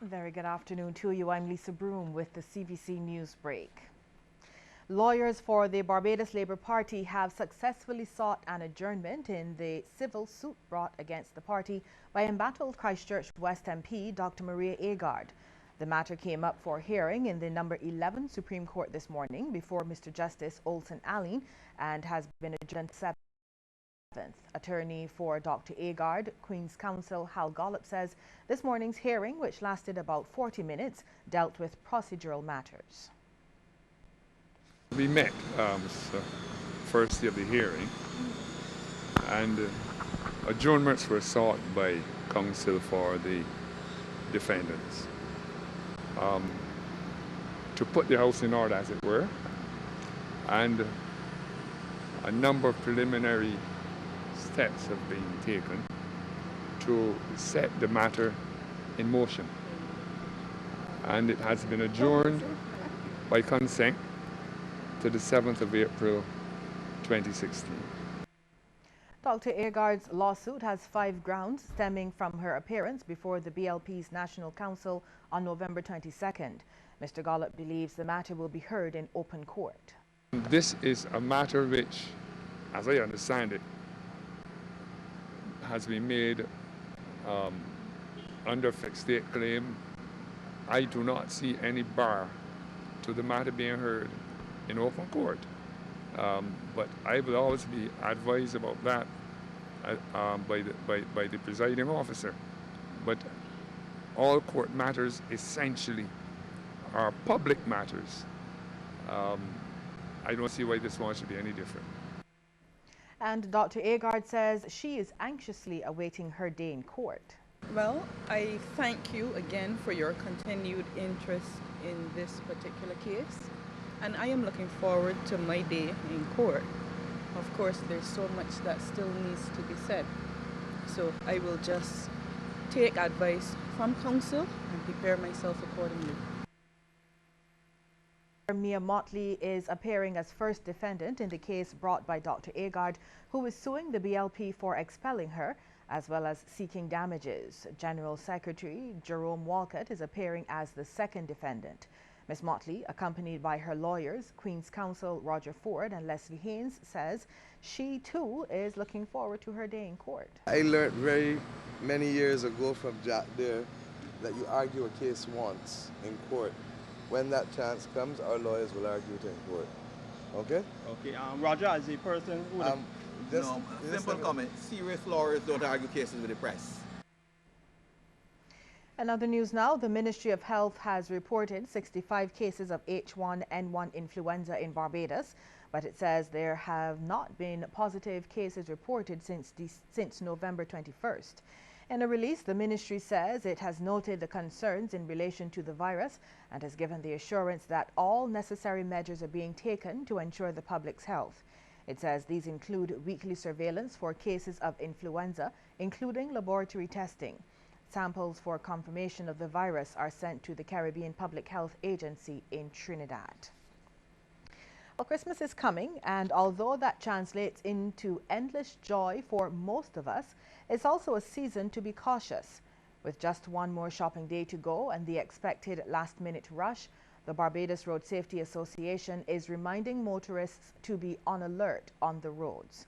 Very good afternoon to you. I'm Lisa Broom with the CBC News Break. Lawyers for the Barbados Labour Party have successfully sought an adjournment in the civil suit brought against the party by embattled Christchurch West MP Dr. Maria Agard. The matter came up for hearing in the number 11 Supreme Court this morning before Mr. Justice Olson Allen and has been adjourned 7th. Attorney for Dr. Agard, Queen's Counsel Hal Gollop says this morning's hearing, which lasted about 40 minutes, dealt with procedural matters. We met first day of the hearing, and adjournments were sought by counsel for the defendants to put the house in order, as it were, and a number of preliminary steps have been taken to set the matter in motion, and it has been adjourned by consent to the 7th of April 2016. Dr. Agard's lawsuit has 5 grounds stemming from her appearance before the BLP's National Council on November 22nd. Mr. Gollop believes the matter will be heard in open court. This is a matter which, as I understand it, has been made under fixed state claim. I do not see any bar to the matter being heard in open court, but I will always be advised about that by the presiding officer. But all court matters essentially are public matters. I don't see why this one should be any different. And Dr. Agard says she is anxiously awaiting her day in court. Well, I thank you again for your continued interest in this particular case, and I am looking forward to my day in court. Of course, there's so much that still needs to be said, so I will just take advice from counsel and prepare myself accordingly. Mia Motley is appearing as first defendant in the case brought by Dr. Agard, who is suing the BLP for expelling her, as well as seeking damages. General Secretary Jerome Walcott is appearing as the second defendant. Ms. Motley, accompanied by her lawyers, Queen's Counsel Roger Ford and Leslie Haynes, says she too is looking forward to her day in court. I learned very many years ago from Jack there that you argue a case once in court. When that chance comes, our lawyers will argue it in court. Okay? Okay. Roger, as a person who simple comment. Serious lawyers don't argue cases with the press. Another news now, the Ministry of Health has reported 65 cases of H1N1 influenza in Barbados, but it says there have not been positive cases reported since November 21st. In a release, the ministry says it has noted the concerns in relation to the virus and has given the assurance that all necessary measures are being taken to ensure the public's health. It says these include weekly surveillance for cases of influenza, including laboratory testing. Samples for confirmation of the virus are sent to the Caribbean Public Health Agency in Trinidad. Well, Christmas is coming, and although that translates into endless joy for most of us, it's also a season to be cautious. With just one more shopping day to go and the expected last-minute rush, the Barbados Road Safety Association is reminding motorists to be on alert on the roads.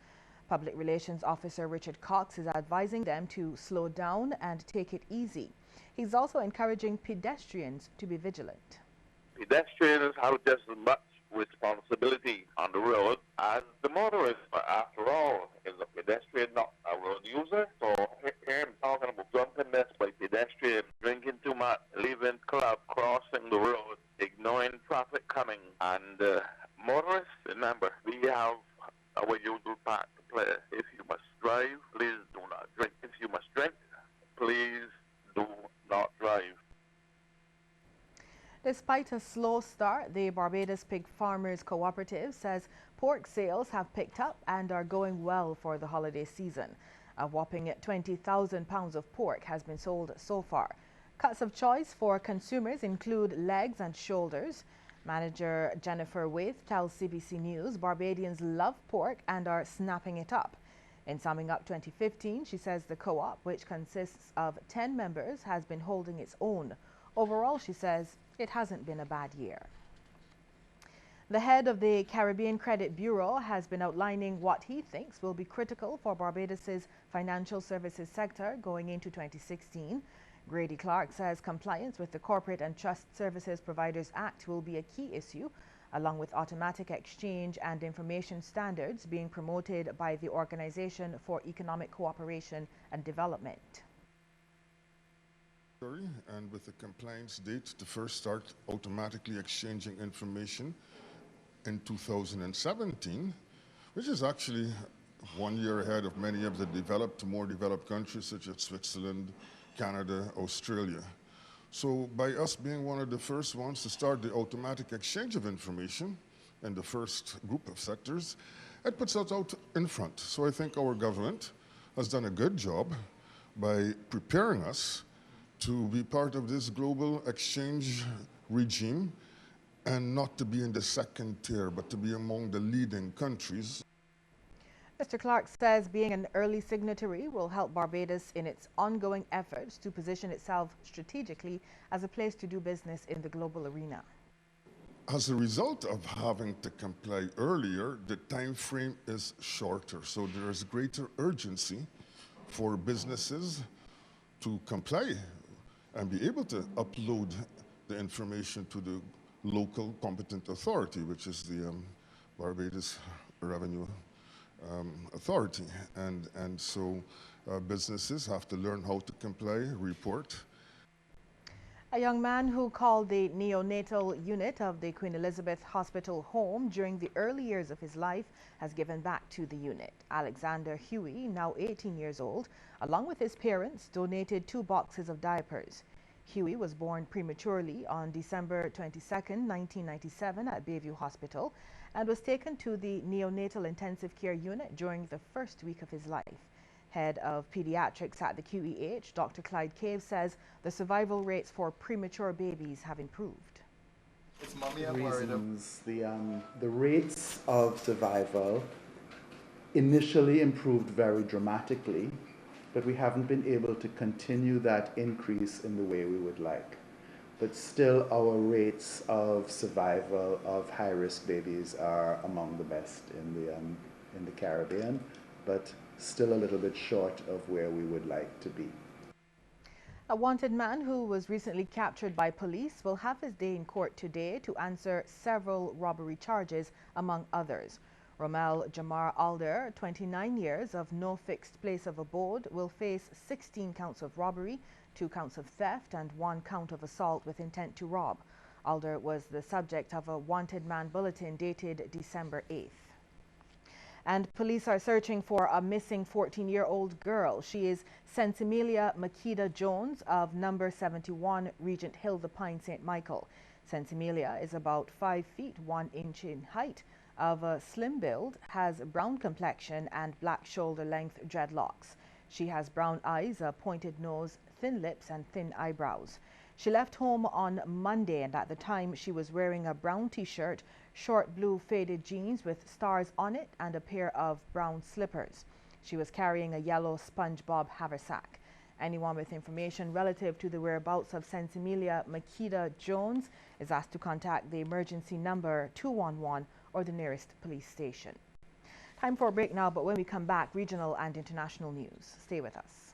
Public Relations Officer Richard Cox is advising them to slow down and take it easy. He's also encouraging pedestrians to be vigilant. Pedestrians have just as much responsibility on the road as the motorist. But after all, is a pedestrian not a road user? So here I'm talking about drunkenness by pedestrians, drinking too much, leaving club, crossing the road, ignoring traffic coming. And motorists, remember, we have our usual part to play. If you must drive, please do not drink. If you must drink, please do not drive. Despite a slow start, the Barbados Pig Farmers Cooperative says pork sales have picked up and are going well for the holiday season. A whopping 20,000 pounds of pork has been sold so far. Cuts of choice for consumers include legs and shoulders. Manager Jennifer Waith tells CBC News Barbadians love pork and are snapping it up. In summing up 2015, she says the co-op, which consists of 10 members, has been holding its own. Overall, she says, it hasn't been a bad year. The head of the Caribbean Credit Bureau has been outlining what he thinks will be critical for Barbados's financial services sector going into 2016. Grady Clark says compliance with the Corporate and Trust Services Providers Act will be a key issue, along with automatic exchange and information standards being promoted by the Organization for Economic Cooperation and Development. And with the compliance date to first start automatically exchanging information in 2017, which is actually 1 year ahead of many of the more developed countries such as Switzerland, Canada, Australia. So by us being one of the first ones to start the automatic exchange of information in the first group of sectors, it puts us out in front. So I think our government has done a good job by preparing us to be part of this global exchange regime and not to be in the second tier, but to be among the leading countries. Mr. Clark says being an early signatory will help Barbados in its ongoing efforts to position itself strategically as a place to do business in the global arena. As a result of having to comply earlier, the time frame is shorter, so there is greater urgency for businesses to comply and be able to upload the information to the local competent authority, which is the Barbados Revenue Authority. And so businesses have to learn how to comply, report. A young man who called the neonatal unit of the Queen Elizabeth Hospital home during the early years of his life has given back to the unit. Alexander Huey, now 18 years old, along with his parents, donated 2 boxes of diapers. Huey was born prematurely on December 22, 1997 at Bayview Hospital and was taken to the neonatal intensive care unit during the first week of his life. Head of pediatrics at the QEH, Dr. Clyde Cave, says the survival rates for premature babies have improved. Reasons, the rates of survival initially improved very dramatically, but we haven't been able to continue that increase in the way we would like. But still, our rates of survival of high-risk babies are among the best in the Caribbean, but still a little bit short of where we would like to be. A wanted man who was recently captured by police will have his day in court today to answer several robbery charges, among others. Romel Jamar Alder, 29 years, of no fixed place of abode, will face 16 counts of robbery, 2 counts of theft, and 1 count of assault with intent to rob. Alder was the subject of a wanted man bulletin dated December 8th. And police are searching for a missing 14-year-old girl. She is Sensimilia Makeda Jones of number 71 Regent Hill, The Pine, St. Michael. Sensimilia is about 5 feet 1 inch in height, of a slim build, has brown complexion and black shoulder-length dreadlocks. She has brown eyes, a pointed nose, thin lips, and thin eyebrows. She left home on Monday, and at the time she was wearing a brown t-shirt, short blue faded jeans with stars on it, and a pair of brown slippers. She was carrying a yellow SpongeBob haversack. Anyone with information relative to the whereabouts of Sensimilia Makeda Jones is asked to contact the emergency number 211 or the nearest police station. Time for a break now, but when we come back, regional and international news. Stay with us.